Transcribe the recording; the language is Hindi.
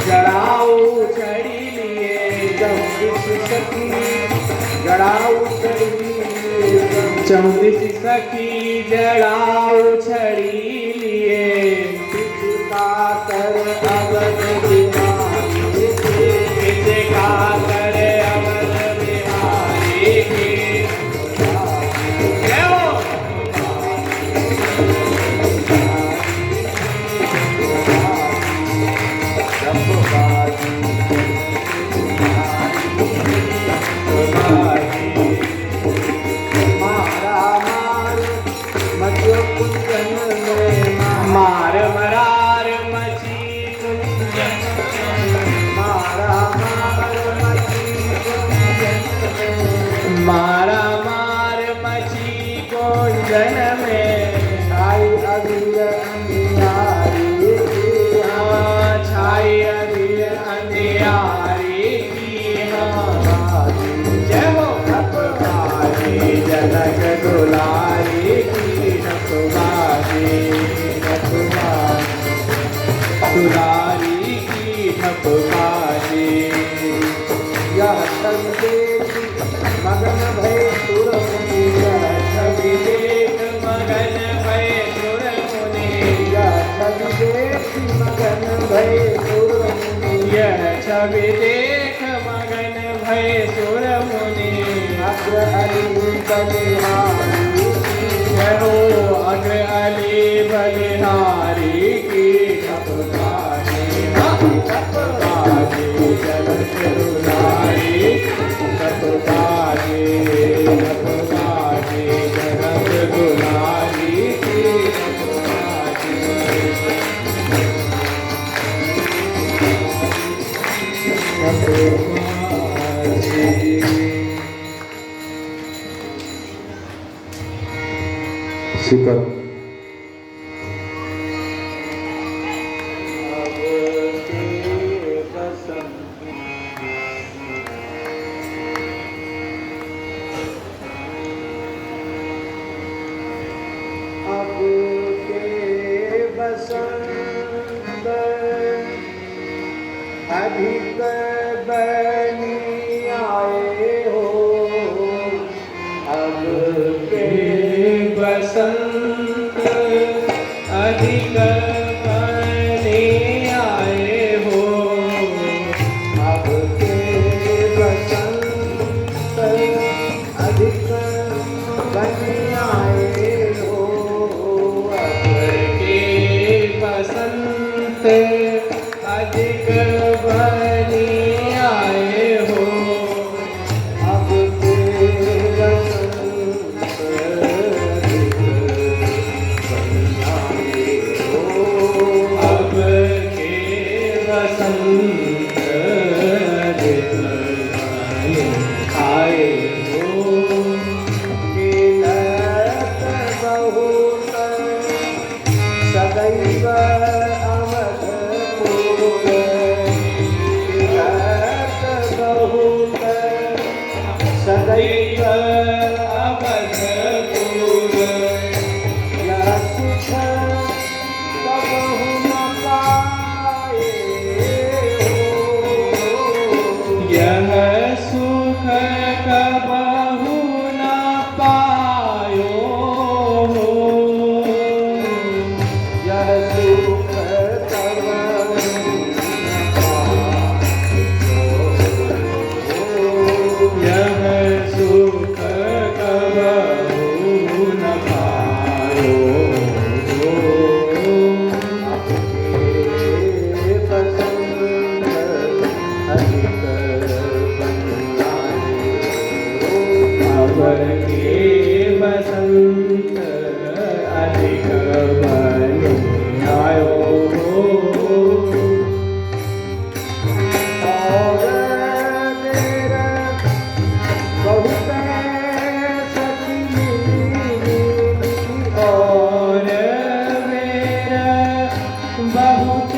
जड़ाऊ चढ़ी लिए जड़ाऊ चौबीस सखी जड़ाऊ छड़ी लिए का कर अवध बिहारी का करे अवध बिहारी की जय हो। मार मरार मची कुंजन मारा मार मची कुंजन में छाई अगिल अंधियारी छाई अगिल अंधियारी की जय हो नपबाजी जनक दुलारी की नपबाजी दुलारी की नपबाजी यह संदेश मगन भय सुरमुनि छवि देख मगन भय सुरमुनि यह संदेश मगन भय सुरमुनि यह छवि देख मगन भय सुरमुनि अग्र अली बलिहारी जय हो अग्र अली बलिहारी की नपबाजी नपबाजी जनक दुलारी नपबाजी नपबाजी जनक दुलारी की शिकर अधिक बनी आए हो अब के बसंत अधिक बने आए हो अब के बसंत अधिक बनी आए हो अब के बसंत अधिक बने आए हो अब के बसंत अधिक बनी आए हो अब के बसंत अधिक बने आए हो खेलत बहुत सदैव अवधपुर खेलत बहुत सदैव अवधपुर यह सुख कबहु न पाए हो यह सुख कबहु न पायो हो यह सुख कबहु यह सुख कबहु न पायो हो अबर के बसंत अधिक बने आयो हो और मेरा बहुत